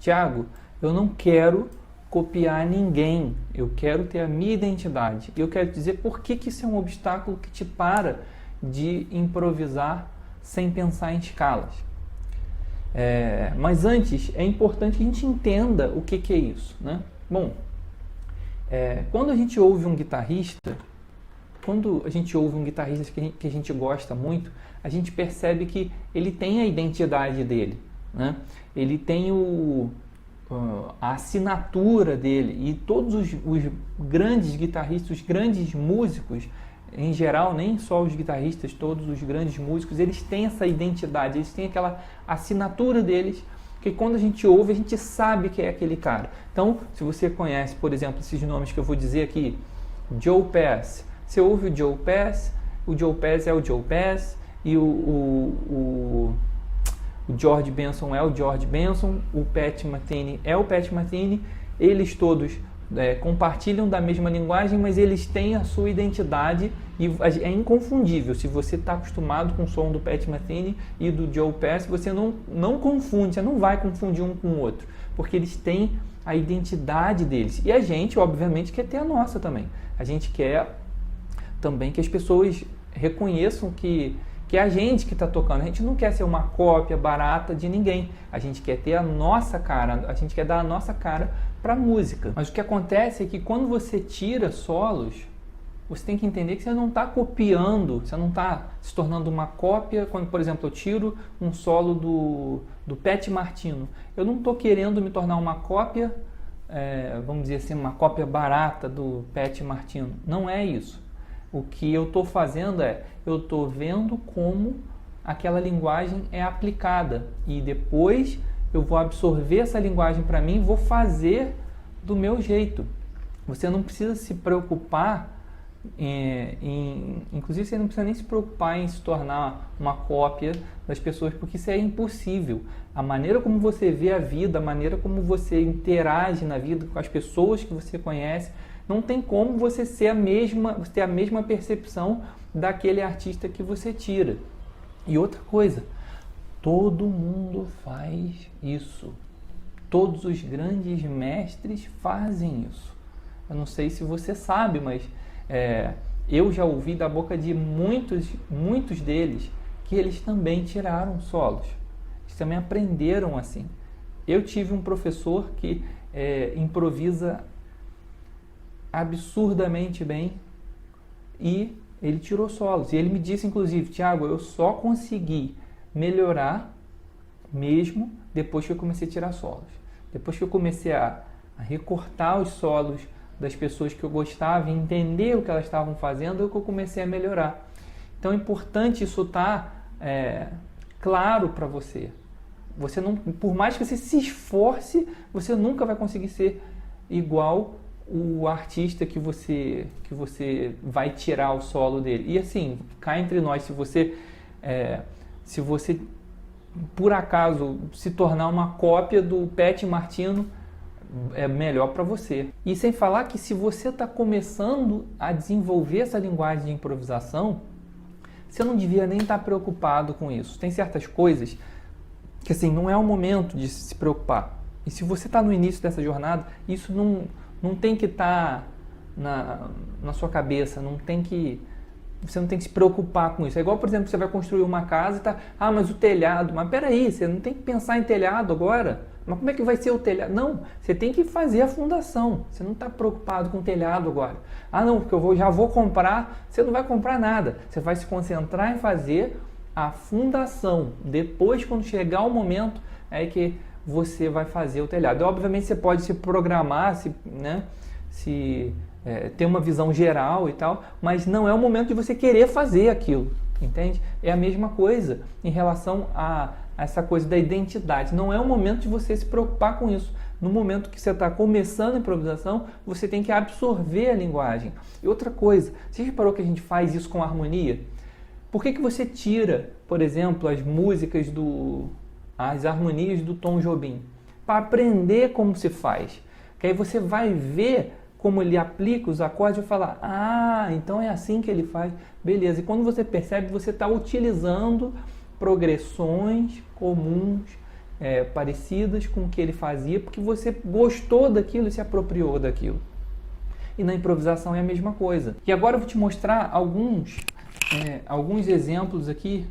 Tiago, eu não quero copiar ninguém, eu quero ter a minha identidade. E eu quero dizer por que isso é um obstáculo que te para de improvisar sem pensar em escalas. Mas antes, é importante que a gente entenda o que é isso, né? Bom, quando a gente ouve um guitarrista, que a gente gosta muito, a gente percebe que ele tem a identidade dele, né? Ele tem a assinatura dele, e todos os grandes guitarristas, os grandes músicos, em geral, nem só os guitarristas, todos os grandes músicos, eles têm essa identidade, eles têm aquela assinatura deles, que quando a gente ouve, a gente sabe que é aquele cara. Então, se você conhece, por exemplo, esses nomes que eu vou dizer aqui, Joe Pass, você ouve o Joe Pass é o Joe Pass, e o George Benson é o George Benson, o Pat Metheny é o Pat Metheny, eles todos compartilham da mesma linguagem, mas eles têm a sua identidade e é inconfundível. Se você está acostumado com o som do Pat Metheny e do Joe Pass, você não confunde, você não vai confundir um com o outro, porque eles têm a identidade deles. E a gente, obviamente, quer ter a nossa também. A gente quer também que as pessoas reconheçam que é a gente que está tocando. A gente não quer ser uma cópia barata de ninguém. A gente quer ter a nossa cara, a gente quer dar a nossa cara para a música. Mas o que acontece é que quando você tira solos, você tem que entender que você não está copiando, você não está se tornando uma cópia. Quando, por exemplo, eu tiro um solo do Pat Martino, eu não estou querendo me tornar uma cópia, vamos dizer assim, uma cópia barata do Pat Martino. Não é isso. O que eu estou fazendo eu estou vendo como aquela linguagem é aplicada e depois eu vou absorver essa linguagem para mim e vou fazer do meu jeito. Você não precisa se preocupar inclusive você não precisa nem se preocupar em se tornar uma cópia das pessoas, porque isso é impossível. A maneira como você vê a vida, a maneira como você interage na vida com as pessoas que você conhece, não tem como você ter a mesma percepção daquele artista que você tira. E outra coisa, todo mundo faz isso. Todos os grandes mestres fazem isso. Eu não sei se você sabe, mas eu já ouvi da boca de muitos deles que eles também tiraram solos. Eles também aprenderam assim. Eu tive um professor que improvisa absurdamente bem e ele tirou solos. E ele me disse, inclusive, Tiago, eu só consegui melhorar mesmo depois que eu comecei a tirar solos. Depois que eu comecei a recortar os solos das pessoas que eu gostava e entender o que elas estavam fazendo, é que eu comecei a melhorar. Então é importante isso estar claro para você. Você não, por mais que você se esforce, você nunca vai conseguir ser igual o artista que você vai tirar o solo dele. E assim, cá entre nós, se você por acaso se tornar uma cópia do Pat Martino, é melhor para você. E sem falar que se você está começando a desenvolver essa linguagem de improvisação, você não devia nem estar preocupado com isso. Tem certas coisas que assim, não é o momento de se preocupar. E se você está no início dessa jornada, isso não tem que estar na sua cabeça, você não tem que se preocupar com isso. É igual, por exemplo, você vai construir uma casa e tá, mas o telhado, mas peraí, você não tem que pensar em telhado agora. Mas como é que vai ser o telhado? Não, você tem que fazer a fundação. Você não está preocupado com o telhado agora. Não, porque eu já vou comprar. Você não vai comprar nada. Você vai se concentrar em fazer a fundação. Depois, quando chegar o momento, é que você vai fazer o telhado. Obviamente, você pode se programar, ter uma visão geral e tal, mas não é o momento de você querer fazer aquilo, entende? É a mesma coisa em relação a essa coisa da identidade. Não é o momento de você se preocupar com isso. No momento que você está começando a improvisação, você tem que absorver a linguagem. E outra coisa, você reparou que a gente faz isso com harmonia? Por que você tira, por exemplo, as harmonias do Tom Jobim? Para aprender como se faz. Que aí você vai ver como ele aplica os acordes e falar, então é assim que ele faz. Beleza. E quando você percebe, você está utilizando progressões comuns parecidas com o que ele fazia, porque você gostou daquilo e se apropriou daquilo. E na improvisação é a mesma coisa. E agora eu vou te mostrar alguns exemplos aqui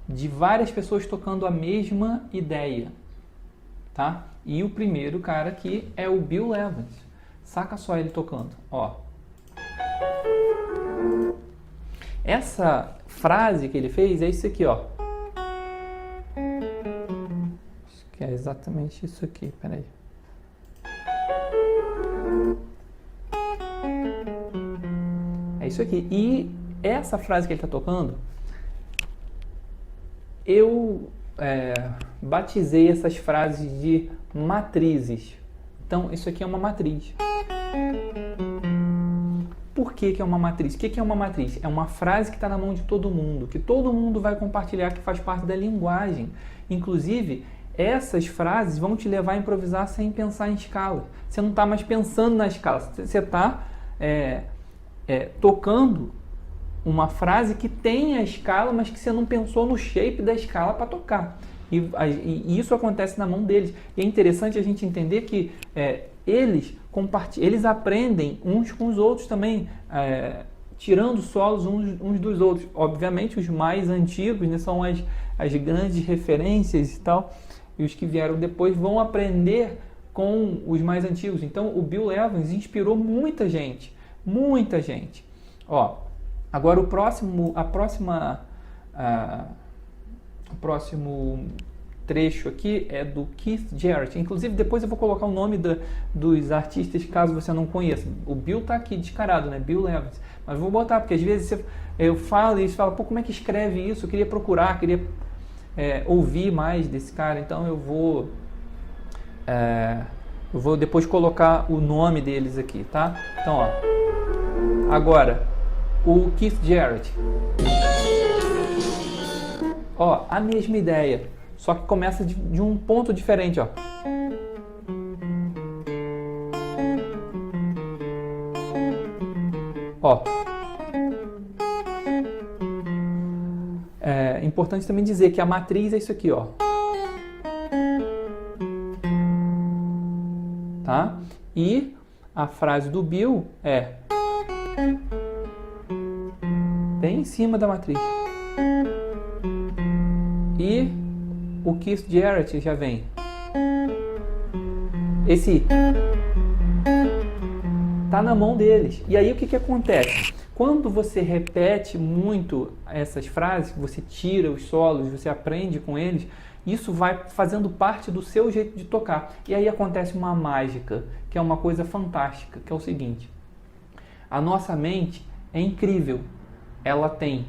de várias pessoas tocando a mesma ideia, tá? E o primeiro cara aqui é o Bill Evans. Saca só ele tocando, ó. Essa frase que ele fez é isso aqui, ó. Acho que é exatamente isso aqui, peraí. É isso aqui. E essa frase que ele está tocando, eu batizei essas frases de matrizes. Então, isso aqui é uma matriz. Por que é uma matriz? O que é uma matriz? É uma frase que está na mão de todo mundo, que todo mundo vai compartilhar, que faz parte da linguagem. Inclusive, essas frases vão te levar a improvisar sem pensar em escala. Você não está mais pensando na escala, você está tocando uma frase que tem a escala, mas que você não pensou no shape da escala para tocar. E isso acontece na mão deles. E é interessante a gente entender que eles aprendem uns com os outros também, tirando solos uns dos outros. Obviamente, os mais antigos, né, são as grandes referências e tal, e os que vieram depois vão aprender com os mais antigos. Então, o Bill Evans inspirou muita gente, muita gente. Ó, agora o próximo trecho aqui é do Keith Jarrett. Inclusive, depois eu vou colocar o nome dos artistas, caso você não conheça. O Bill tá aqui descarado, né? Bill Evans. Mas vou botar, porque às vezes eu falo e você fala, pô, como é que escreve isso? Eu queria procurar, queria ouvir mais desse cara. Então eu vou depois colocar o nome deles aqui, tá? Então, ó. Agora, o Keith Jarrett. Ó, a mesma ideia, só que começa de um ponto diferente, ó. Ó. É importante também dizer que a matriz é isso aqui, ó. Tá? E a frase do Bill é bem em cima da matriz. E o Keith Jarrett já vem. Esse tá na mão deles. E aí o que acontece? Quando você repete muito essas frases, você tira os solos, você aprende com eles, isso vai fazendo parte do seu jeito de tocar. E aí acontece uma mágica, que é uma coisa fantástica, que é o seguinte: a nossa mente é incrível. Ela tem,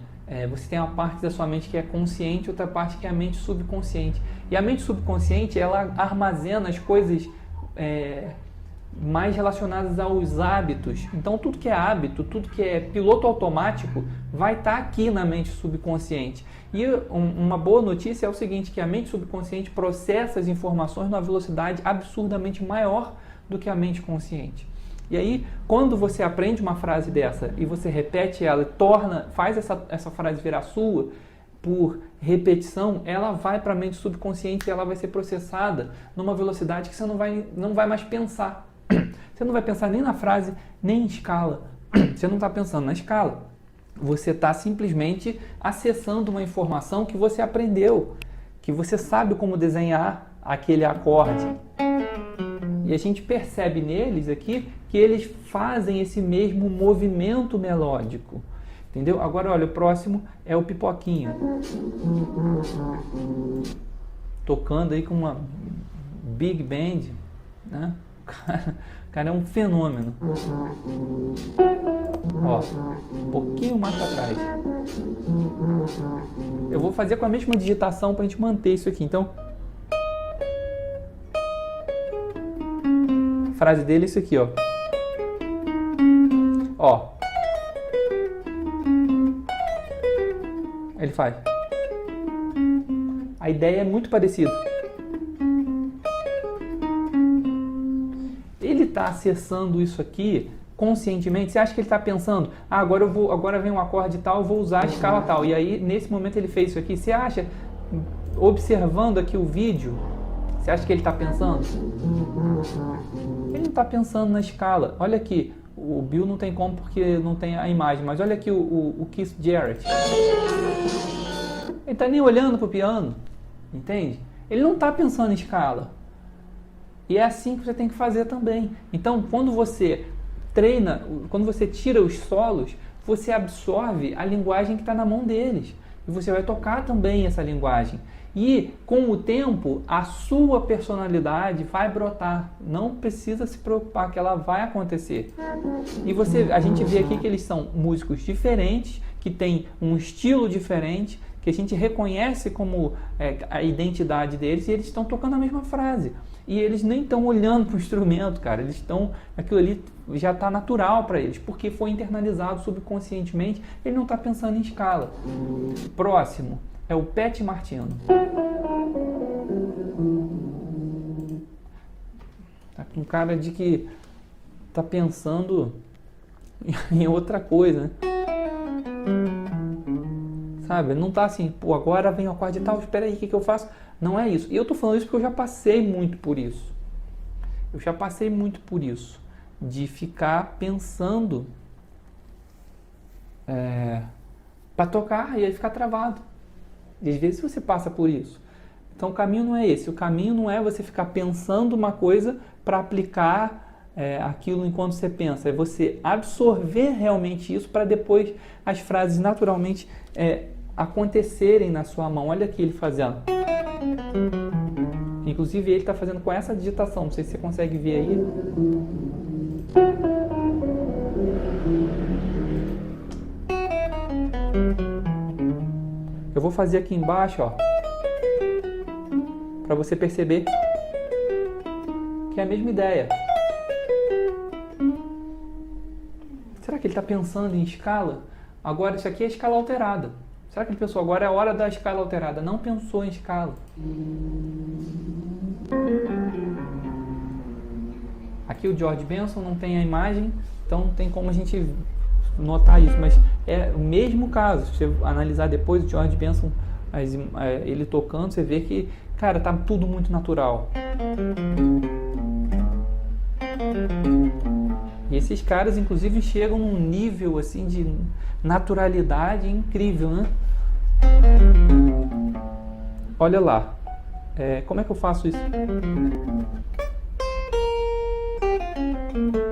você tem uma parte da sua mente que é consciente, outra parte que é a mente subconsciente. E a mente subconsciente, ela armazena as coisas mais relacionadas aos hábitos. Então, tudo que é hábito, tudo que é piloto automático, vai estar aqui na mente subconsciente. E uma boa notícia é o seguinte, que a mente subconsciente processa as informações numa velocidade absurdamente maior do que a mente consciente. E aí, quando você aprende uma frase dessa e você repete ela, faz essa frase virar sua, por repetição, ela vai para a mente subconsciente e ela vai ser processada numa velocidade que você não vai mais pensar. Você não vai pensar nem na frase, nem em escala. Você não está pensando na escala. Você está simplesmente acessando uma informação que você aprendeu, que você sabe como desenhar aquele acorde. E a gente percebe neles aqui que eles fazem esse mesmo movimento melódico. Entendeu? Agora, olha, o próximo é o Pipoquinha. Tocando aí com uma big band, né? O cara é um fenômeno. Ó, um pouquinho mais para trás. Eu vou fazer com a mesma digitação para a gente manter isso aqui. Então, a frase dele é isso aqui, ó. Ó. Ele faz. A ideia é muito parecida. Ele está acessando isso aqui conscientemente. Você acha que ele está pensando, agora vem um acorde tal, eu vou usar a escala tal. E aí, nesse momento, ele fez isso aqui. Você acha, observando aqui o vídeo, Você acha que ele está pensando? Ele não está pensando na escala. Olha aqui, o Bill não tem como porque não tem a imagem, mas olha aqui o Keith Jarrett. Ele está nem olhando para o piano, entende? Ele não está pensando em escala. E é assim que você tem que fazer também. Então, quando você treina, quando você tira os solos, você absorve a linguagem que está na mão deles. E você vai tocar também essa linguagem. E, com o tempo, a sua personalidade vai brotar. Não precisa se preocupar, que ela vai acontecer. E a gente vê aqui que eles são músicos diferentes, que têm um estilo diferente, que a gente reconhece como a identidade deles, e eles estão tocando a mesma frase. E eles nem estão olhando para o instrumento, cara. Eles estão... Aquilo ali já está natural para eles, porque foi internalizado subconscientemente. Ele não está pensando em escala. Próximo é o Pat Martino. Tá com cara de que está pensando em outra coisa, né? Sabe? Não está assim, pô, agora vem o acorde e tal, espera aí, o que eu faço? Não é isso. E eu estou falando isso porque eu já passei muito por isso. Eu já passei muito por isso. De ficar pensando para tocar e aí ficar travado. E às vezes você passa por isso. Então o caminho não é esse. O caminho não é você ficar pensando uma coisa para aplicar aquilo enquanto você pensa. É você absorver realmente isso para depois as frases naturalmente acontecerem na sua mão. Olha aqui ele fazendo. Inclusive ele está fazendo com essa digitação. Não sei se você consegue ver aí. Eu vou fazer aqui embaixo, ó, para você perceber que é a mesma ideia. Será que ele está pensando em escala? Agora isso aqui é escala alterada. Será que ele pensou, agora é a hora da escala alterada? Não pensou em escala. Aqui o George Benson não tem a imagem, então não tem como a gente notar isso, mas é o mesmo caso. Se você analisar depois o George Benson, ele tocando, você vê que, cara, tá tudo muito natural. E esses caras, inclusive, chegam num nível assim de naturalidade incrível, né? Olha lá. Como é que eu faço isso?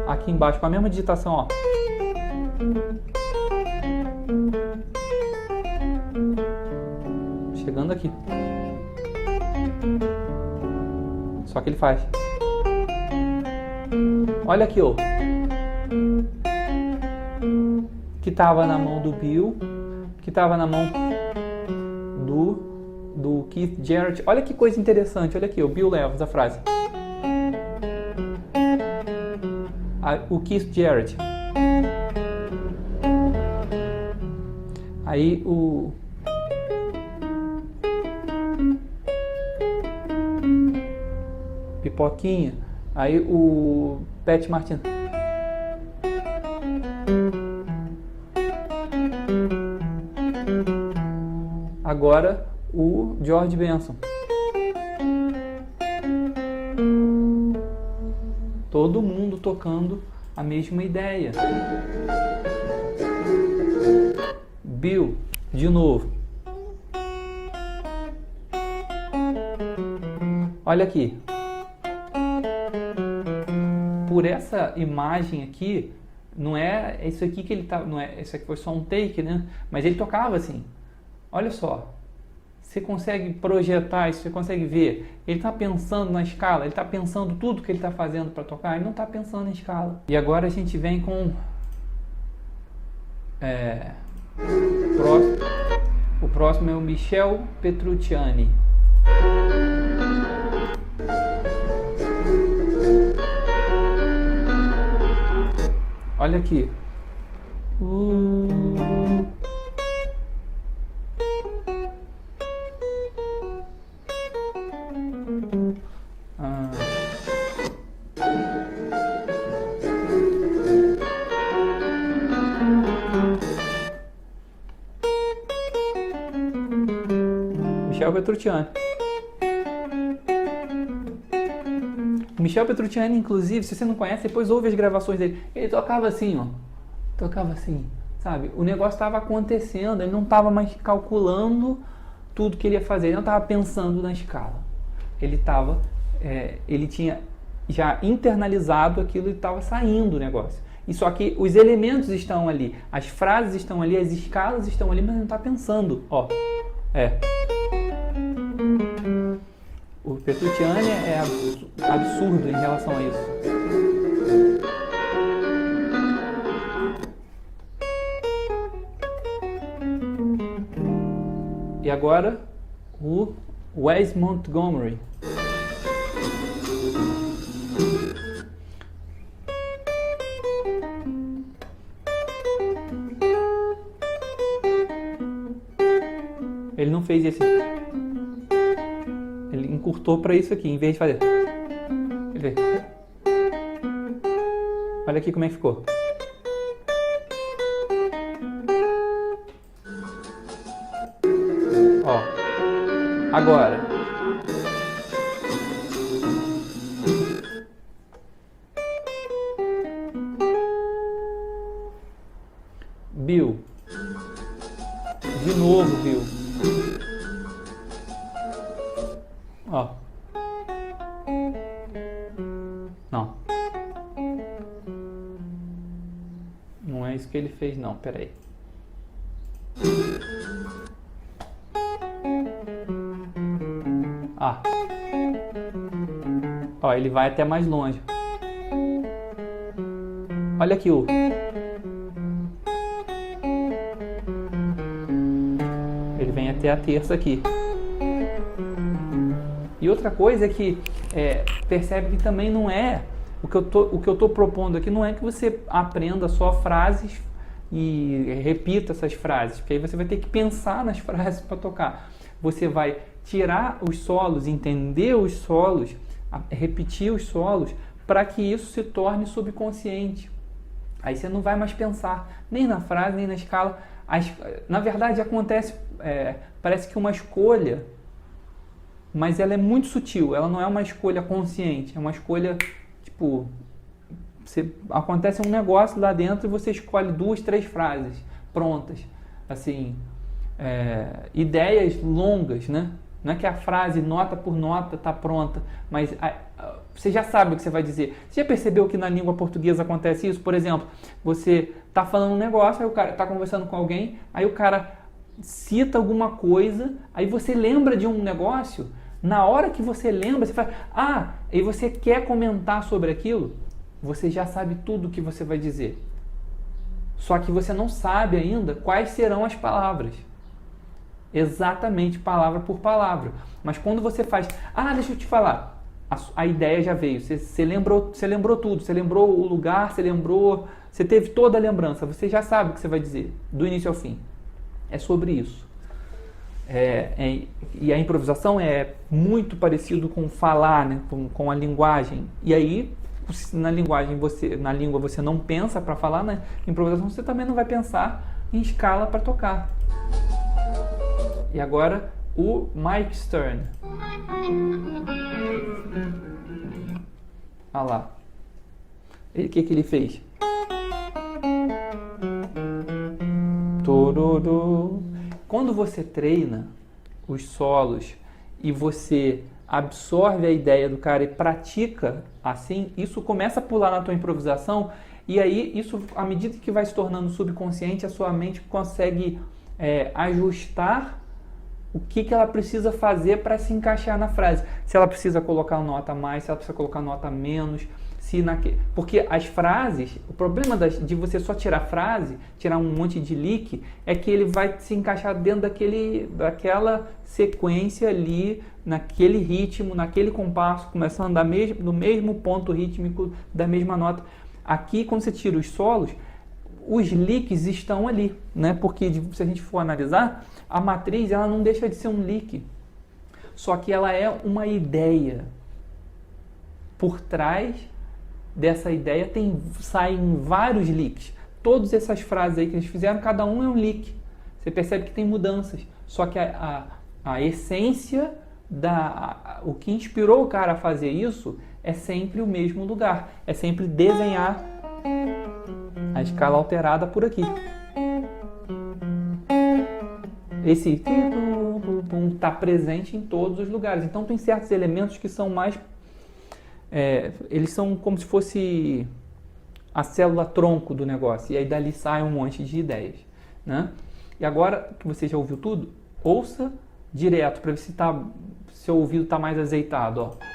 Aqui embaixo, com a mesma digitação, ó. Chegando aqui. Só que ele faz. Olha aqui, ó. Que estava na mão do Bill, que estava na mão do Keith Jarrett. Olha que coisa interessante. Olha aqui, o Bill leva essa frase. O Keith Jarrett. Aí o Pipoquinha. Aí o Pat Martino. Agora o George Benson. Todo mundo tocando a mesma ideia. Bill, de novo. Olha aqui. Por essa imagem aqui, não é isso aqui que ele tá, não é, isso aqui foi só um take, né? Mas ele tocava assim. Olha só. Você consegue projetar isso, você consegue ver. Ele está pensando na escala, ele está pensando tudo que ele está fazendo para tocar, ele não está pensando em escala. E agora a gente vem com o próximo é o Michel Petrucciani. Olha aqui. Michel Petrucciani. Michel Petrucciani, inclusive, se você não conhece, depois ouve as gravações dele. Ele tocava assim, ó. Tocava assim, sabe? O negócio estava acontecendo, ele não estava mais calculando tudo que ele ia fazer, ele não estava pensando na escala. Ele tinha já internalizado aquilo e estava saindo o negócio. E só que os elementos estão ali, as frases estão ali, as escalas estão ali, mas ele não está pensando. Ó, O Petrucciani é absurdo em relação a isso. E agora, o Wes Montgomery. Ele não fez esse. Ele encurtou para isso aqui, em vez de fazer. Ele fez. Olha aqui como é que ficou. Ó. Agora. Bill. De novo, Bill. Ó. Não. Não é isso que ele fez, não. Peraí. Ó, ele vai até mais longe. Olha aqui o. Ele vem até a terça aqui. E outra coisa é que percebe que também não é o que eu tô propondo aqui não é que você aprenda só frases e repita essas frases, porque aí você vai ter que pensar nas frases para tocar. Você vai tirar os solos, entender os solos, repetir os solos, para que isso se torne subconsciente. Aí você não vai mais pensar nem na frase, nem na escala. Na verdade, acontece, parece que uma escolha, mas ela é muito sutil, ela não é uma escolha consciente, é uma escolha, tipo, acontece um negócio lá dentro e você escolhe 2, 3 frases prontas, assim, ideias longas, né? Não é que a frase, nota por nota, está pronta, mas você já sabe o que você vai dizer. Você já percebeu que na língua portuguesa acontece isso? Por exemplo, você está falando um negócio, aí o cara está conversando com alguém, aí o cara cita alguma coisa, aí você lembra de um negócio, na hora que você lembra, você fala, e você quer comentar sobre aquilo, você já sabe tudo o que você vai dizer. Só que você não sabe ainda quais serão as palavras. Exatamente palavra por palavra. Mas quando você faz, deixa eu te falar, a ideia já veio, você lembrou tudo, você lembrou o lugar, você teve toda a lembrança, você já sabe o que você vai dizer, do início ao fim. É sobre isso. E a improvisação é muito parecido com falar, né? com a linguagem. E aí, na língua você não pensa para falar, na improvisação você também não vai pensar em escala para tocar. E agora o Mike Stern. Olha lá. O que ele fez? Quando você treina os solos e você absorve a ideia do cara e pratica assim, isso começa a pular na tua improvisação e aí isso, à medida que vai se tornando subconsciente, a sua mente consegue ajustar o que ela precisa fazer para se encaixar na frase. Se ela precisa colocar nota a mais, se ela precisa colocar nota a menos. Porque as frases, o problema de você só tirar frase, tirar um monte de lick, é que ele vai se encaixar dentro daquela sequência ali, naquele ritmo, naquele compasso, começando no mesmo ponto rítmico da mesma nota. Aqui, quando você tira os solos, os licks estão ali, né? Porque se a gente for analisar, a matriz ela não deixa de ser um lick, só que ela é uma ideia. Por trás dessa ideia saem vários licks. Todas essas frases aí que eles fizeram, cada um é um lick. Você percebe que tem mudanças, só que a essência, o que inspirou o cara a fazer isso é sempre o mesmo lugar, é sempre desenhar a escala alterada por aqui. Esse está presente em todos os lugares. Então tem certos elementos que são mais... eles são como se fosse a célula tronco do negócio. E aí dali sai um monte de ideias, né? E agora que você já ouviu tudo, ouça direto para ver se seu ouvido está mais azeitado, ó.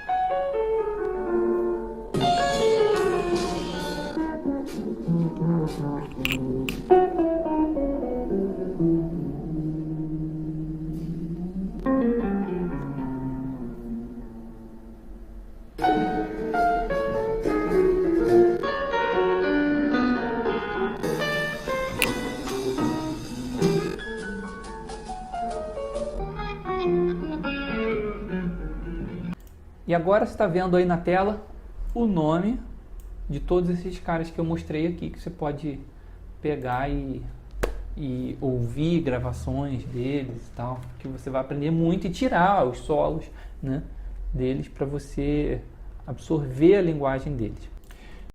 E agora você está vendo aí na tela o nome de todos esses caras que eu mostrei aqui, que você pode pegar e ouvir gravações deles e tal, que você vai aprender muito e tirar os solos, né, deles para você absorver a linguagem deles.